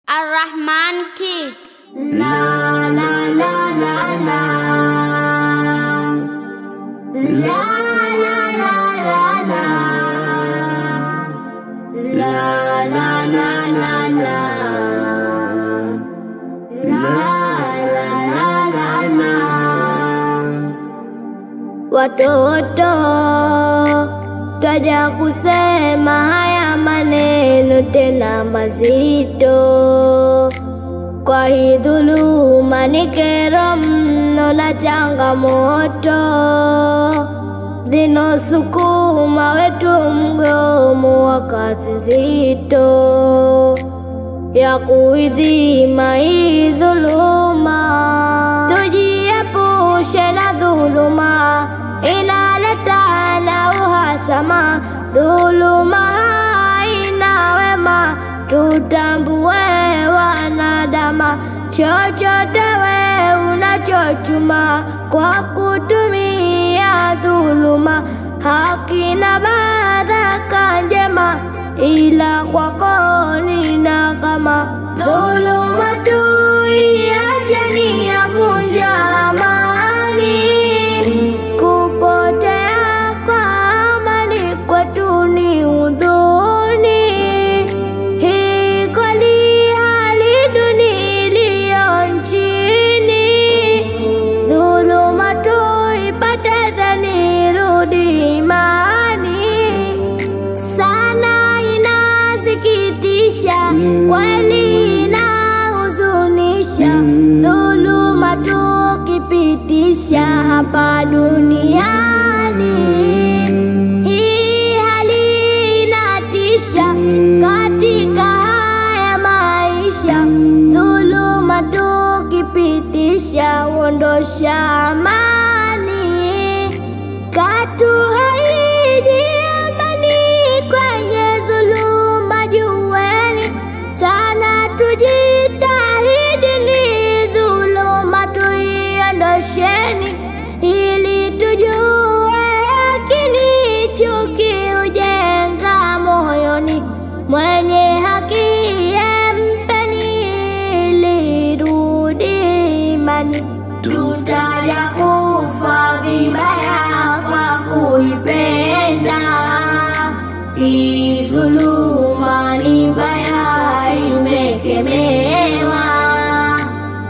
Ar-Rahman Kids. La la la la la. La la la la la. La la la la la. La la la la la. Watoto twaja kusema haya maneno tena mazito. Kwa hii dhuluma ni kero mno na changamoto zinosukuma wetu mgomo wa kazi nzito ya kuidhima hii dhuluma. Tujiepushe na dhuluma, inaleta na uhasama. Dhuluma haina wema, tutambue wanadama. Chochote we unachochuma kwa kutumia dhuluma hakina baraka njema, ila kwako ni nakama. Dhuluma tuiacheni, yavunja amani. Kupotea kwa amani kwetu ni huzuni. Hii kweli hali dunia iliyo nchini. Dhuluma tuipate dhani rudi imani. Sana inasikitisha, kweli inahuzunisha. Dhuluma tukipitisha hapa duniani. Hii hali inatisha katika haya maisha. Dhuluma tukipitisha uondosha amani. Katu haiji amani kwenye dhuluma, jueni sana tujitahidi ni dhuluma tuiondosheni, ili tujue akili chuki ujenga moyoni. Mwenye haki mpeni ili rudi imani. Tutaja kufa vibaya kwa kuipenda hii dhuluma, ni mbaya imekemewa.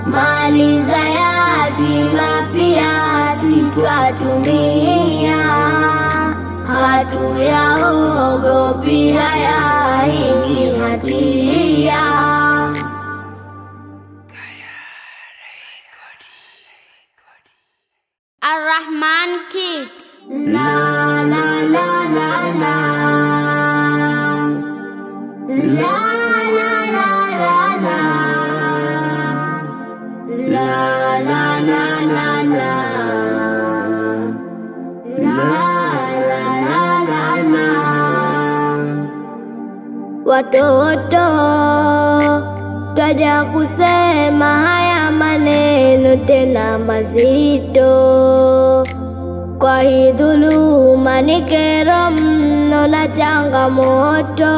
Mali za yatima pia sitwatumia, hatuyaogopi haya, hii hatia. Ar-Rahman Kids. La la la la la. La la la la la. La la la la la. La la la la la. Watoto twaja kusema haya maneno tena mazito. Kwa hii dhuluma ni kero mno na changamoto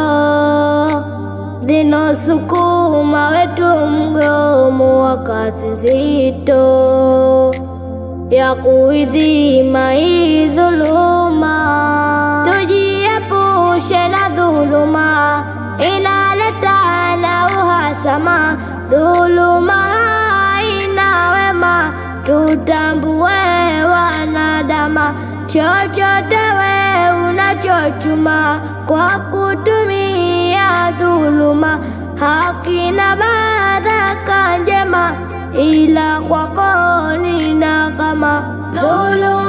zinosukuma wetu mgomo wa kazi nzito ya kuidhima hii dhuluma. Tujiepushe na dhuluma, inaleta na uhasama. Dhuluma haina wema, tutambue wanadama. Chochote we unachochuma kwa kutumia dhuluma hakina baraka njema, ila kwako ni nakama. Dhuluma